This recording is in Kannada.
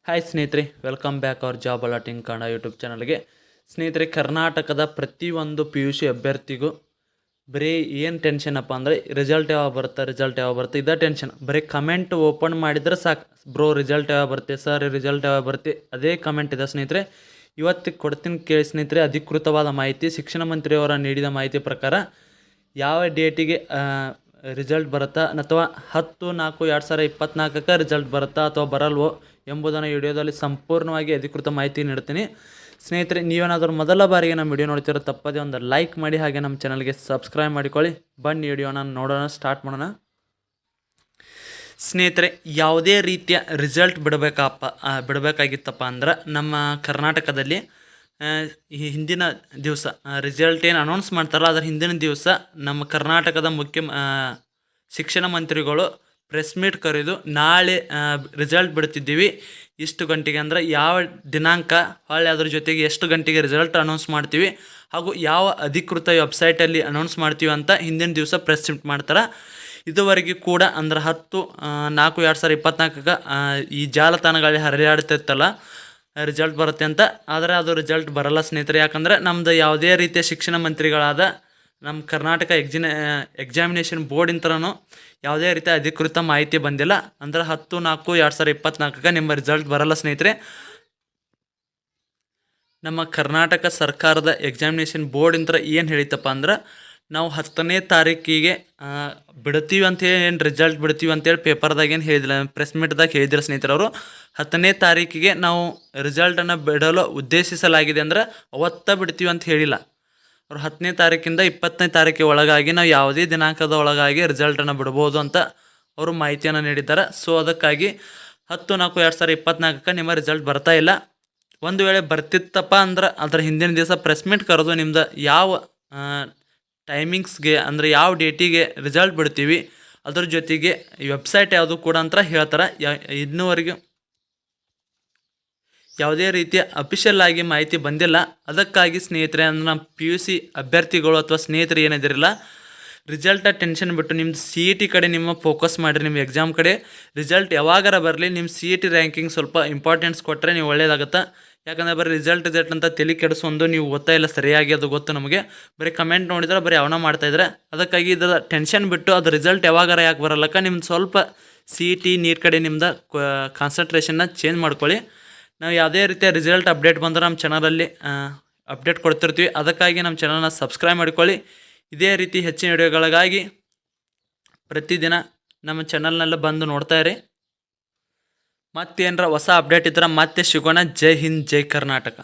ಹಾಯ್ ಸ್ನೇಹಿತರೆ, welcome back our job alerting Kannada YouTube ಚಾನಲ್ಗೆ. ಸ್ನೇಹಿತರೆ, ಕರ್ನಾಟಕದ ಪ್ರತಿಯೊಂದು PUC ಅಭ್ಯರ್ಥಿಗೂ ಬರೀ ಏನು ಟೆನ್ಷನಪ್ಪ ಅಂದರೆ ರಿಸಲ್ಟ್ ಯಾವಾಗ ಬರುತ್ತೆ ಇದೇ ಟೆನ್ಷನ್. ಬರೀ ಕಮೆಂಟ್ ಓಪನ್ ಮಾಡಿದರೆ ಸಾಕು, ಬ್ರೋ ರಿಸಲ್ಟ್ ಯಾವಾಗ ಬರುತ್ತೆ, ಸರ್ ರಿಸಲ್ಟ್ ಯಾವಾಗ ಬರುತ್ತೆ, ಅದೇ ಕಮೆಂಟ್ ಇದೆ ಸ್ನೇಹಿತರೆ. ಇವತ್ತು ಕೊಡ್ತೀನಿ ಕೇಳಿ ಸ್ನೇಹಿತರೆ, ಅಧಿಕೃತವಾದ ಮಾಹಿತಿ. ಶಿಕ್ಷಣ ಮಂತ್ರಿಯವರ ನೀಡಿದ ಮಾಹಿತಿ ಪ್ರಕಾರ ಯಾವ ಡೇಟಿಗೆ ರಿಸಲ್ಟ್ ಬರುತ್ತಾ ಅಥವಾ 10/4/2024 ರಿಸಲ್ಟ್ ಬರುತ್ತಾ ಅಥವಾ ಬರಲ್ವೋ ಎಂಬುದನ್ನು ವಿಡಿಯೋದಲ್ಲಿ ಸಂಪೂರ್ಣವಾಗಿ ಅಧಿಕೃತ ಮಾಹಿತಿ ನೀಡ್ತೀನಿ. ಸ್ನೇಹಿತರೆ, ನೀವೇನಾದರೂ ಮೊದಲ ಬಾರಿಗೆ ನಮ್ಮ ವಿಡಿಯೋ ನೋಡ್ತಿರೋ ತಪ್ಪದೇ ಒಂದು ಲೈಕ್ ಮಾಡಿ, ಹಾಗೆ ನಮ್ಮ ಚಾನಲ್ಗೆ ಸಬ್ಸ್ಕ್ರೈಬ್ ಮಾಡಿಕೊಳ್ಳಿ. ಬನ್ನಿ ವಿಡಿಯೋನ ನೋಡೋಣ, ಸ್ಟಾರ್ಟ್ ಮಾಡೋಣ. ಸ್ನೇಹಿತರೆ, ಯಾವುದೇ ರೀತಿಯ ರಿಸಲ್ಟ್ ಬಿಡಬೇಕಾಗಿತ್ತಪ್ಪ ಅಂದ್ರೆ ನಮ್ಮ ಕರ್ನಾಟಕದಲ್ಲಿ ಈ ಹಿಂದಿನ ದಿವಸ ರಿಸಲ್ಟ್ ಏನು ಅನೌನ್ಸ್ ಮಾಡ್ತಾರಲ್ಲ, ಅದರ ಹಿಂದಿನ ದಿವಸ ನಮ್ಮ ಕರ್ನಾಟಕದ ಶಿಕ್ಷಣ ಮಂತ್ರಿಗಳು ಪ್ರೆಸ್ ಮೀಟ್ ಕರೆದು ನಾಳೆ ರಿಸಲ್ಟ್ ಬಿಡ್ತಿದ್ದೀವಿ ಇಷ್ಟು ಗಂಟೆಗೆ, ಅಂದರೆ ಯಾವ ದಿನಾಂಕ, ಹೊಳ್ಳಿ ಅದ್ರ ಜೊತೆಗೆ ಎಷ್ಟು ಗಂಟೆಗೆ ರಿಸಲ್ಟ್ ಅನೌನ್ಸ್ ಮಾಡ್ತೀವಿ ಹಾಗೂ ಯಾವ ಅಧಿಕೃತ ವೆಬ್ಸೈಟಲ್ಲಿ ಅನೌನ್ಸ್ ಮಾಡ್ತೀವಿ ಅಂತ ಹಿಂದಿನ ದಿವಸ ಪ್ರೆಸ್ ಮೀಟ್ ಮಾಡ್ತಾರೆ. ಇದುವರೆಗೂ ಕೂಡ ಅಂದ್ರೆ 10/4/2024 ಈ ಜಾಲತಾಣಗಳಲ್ಲಿ ಹರಿದಾಡ್ತಿರ್ತಲ್ಲ ರಿಸಲ್ಟ್ ಬರುತ್ತೆ ಅಂತ. ಆದರೆ ಅದು ರಿಸಲ್ಟ್ ಬರಲ್ಲ ಸ್ನೇಹಿತರೆ. ಯಾಕಂದರೆ ನಮ್ಮದು ಯಾವುದೇ ರೀತಿಯ ಶಿಕ್ಷಣ ಮಂತ್ರಿಗಳಾದ ನಮ್ಮ ಕರ್ನಾಟಕ ಎಕ್ಸಾಮಿನೇಷನ್ ಬೋರ್ಡಿಂತನೂ ಯಾವುದೇ ರೀತಿಯ ಅಧಿಕೃತ ಮಾಹಿತಿ ಬಂದಿಲ್ಲ. ಅಂದ್ರೆ 10/4/2024 ನಿಮ್ಮ ರಿಸಲ್ಟ್ ಬರಲ್ಲ ಸ್ನೇಹಿತರೆ. ನಮ್ಮ ಕರ್ನಾಟಕ ಸರ್ಕಾರದ ಎಕ್ಸಾಮಿನೇಷನ್ ಬೋರ್ಡಿಂದ ಏನು ಹೇಳಿತಪ್ಪ ಅಂದ್ರೆ, ನಾವು 10ನೇ ತಾರೀಕಿಗೆ ಬಿಡ್ತೀವಿ ಅಂತೇಳಿ, ಏನು ರಿಸಲ್ಟ್ ಬಿಡ್ತೀವಿ ಅಂತೇಳಿ ಪೇಪರ್ದಾಗ ಏನು ಹೇಳಿದಿಲ್ಲ, ಪ್ರೆಸ್ ಮೀಟ್ದಾಗ ಹೇಳಿದಿಲ್ಲ ಸ್ನೇಹಿತರೆ. ಅವರು 10ನೇ ತಾರೀಕಿಗೆ ನಾವು ರಿಸಲ್ಟನ್ನು ಬಿಡಲು ಉದ್ದೇಶಿಸಲಾಗಿದೆ ಅಂದ್ರೆ ಅವತ್ತ ಬಿಡ್ತೀವಿ ಅಂತ ಹೇಳಿಲ್ಲ. ಅವ್ರು 10ನೇ ತಾರೀಕಿಂದ 20ನೇ ತಾರೀಕಿಗೆ ಒಳಗಾಗಿ ನಾವು ಯಾವುದೇ ದಿನಾಂಕದ ಒಳಗಾಗಿ ರಿಸಲ್ಟನ್ನು ಬಿಡ್ಬೋದು ಅಂತ ಅವರು ಮಾಹಿತಿಯನ್ನು ನೀಡಿದ್ದಾರೆ. ಸೊ ಅದಕ್ಕಾಗಿ 10/4/2024 ನಿಮ್ಮ ರಿಸಲ್ಟ್ ಬರ್ತಾ ಇಲ್ಲ. ಒಂದು ವೇಳೆ ಬರ್ತಿತ್ತಪ್ಪ ಅಂದ್ರೆ ಅದರ ಹಿಂದಿನ ದಿವಸ ಪ್ರೆಸ್ ಮೀಟ್ ಕರೆದು ನಿಮ್ದು ಯಾವ ಟೈಮಿಂಗ್ಸ್ಗೆ, ಅಂದರೆ ಯಾವ ಡೇಟಿಗೆ ರಿಸಲ್ಟ್ ಬಿಡ್ತೀವಿ, ಅದ್ರ ಜೊತೆಗೆ ವೆಬ್ಸೈಟ್ ಯಾವುದು ಕೂಡ ಅಂತ ಹೇಳ್ತಾರೆ. ಇನ್ನೂವರೆಗೂ ಯಾವುದೇ ರೀತಿಯ ಅಫಿಷಿಯಲ್ ಆಗಿ ಮಾಹಿತಿ ಬಂದಿಲ್ಲ. ಅದಕ್ಕಾಗಿ ಸ್ನೇಹಿತರೆ, ಅಂದ್ರೆ ನಮ್ಮ PUC ಅಭ್ಯರ್ಥಿಗಳು ಅಥವಾ ಸ್ನೇಹಿತರು ಏನಿದಿರಲ್ಲ, ರಿಸಲ್ಟ ಟೆನ್ಷನ್ ಬಿಟ್ಟು ನಿಮ್ಮ CET ಕಡೆ ನಿಮ್ಮ ಫೋಕಸ್ ಮಾಡಿರಿ. ನಿಮ್ಮ ಎಕ್ಸಾಮ್ ಕಡೆ ರಿಸಲ್ಟ್ ಯಾವಾಗಾರ ಬರಲಿ, ನಿಮ್ಮ CET ರ್ಯಾಂಕಿಂಗ್ ಸ್ವಲ್ಪ ಇಂಪಾರ್ಟೆನ್ಸ್ ಕೊಟ್ಟರೆ ನೀವು ಒಳ್ಳೆಯದಾಗುತ್ತೆ. ಯಾಕಂದರೆ ಬರೀ ರಿಸಲ್ಟ್ ಅಂತ ತಲೆ ಕೆಡಿಸೊಂದು ನೀವು ಓದ್ತಾ ಇಲ್ಲ ಸರಿಯಾಗಿ, ಅದು ಗೊತ್ತು ನಮಗೆ. ಬರೀ ಕಮೆಂಟ್ ನೋಡಿದ್ರೆ ಬರೀ ಅವನ ಮಾಡ್ತಾಯಿದ್ರೆ. ಅದಕ್ಕಾಗಿ ಇದರ ಟೆನ್ಷನ್ ಬಿಟ್ಟು ಅದು ರಿಸಲ್ಟ್ ಯಾವಾಗಾರ ಯಾಕೆ ಬರಲ್ಲಕ್ಕ, ನಿಮ್ದು ಸ್ವಲ್ಪ CET ನೀಟ್ ಕಡೆ ನಿಮ್ದು ಕಾನ್ಸಂಟ್ರೇಷನ್ನ ಚೇಂಜ್ ಮಾಡ್ಕೊಳ್ಳಿ. ನಾವು ಯಾವುದೇ ರೀತಿಯ ರಿಸಲ್ಟ್ ಅಪ್ಡೇಟ್ ಬಂದರೆ ನಮ್ಮ ಚಾನಲಲ್ಲಿ ಅಪ್ಡೇಟ್ ಕೊಡ್ತಿರ್ತೀವಿ. ಅದಕ್ಕಾಗಿ ನಮ್ಮ ಚಾನಲ್ನ ಸಬ್ಸ್ಕ್ರೈಬ್ ಮಾಡಿಕೊಳ್ಳಿ. ಇದೇ ರೀತಿ ಹೆಚ್ಚಿನ ವಿಡಿಯೋಗಳಿಗಾಗಿ ಪ್ರತಿದಿನ ನಮ್ಮ ಚಾನಲ್ನೆಲ್ಲ ಬಂದು ನೋಡ್ತಾ ಇರಿ. ಮತ್ತೇನರ ಹೊಸ ಅಪ್ಡೇಟ್ ಇದ್ರೆ ಮತ್ತೆ ಸಿಗೋಣ. ಜೈ ಹಿಂದ್, ಜೈ ಕರ್ನಾಟಕ.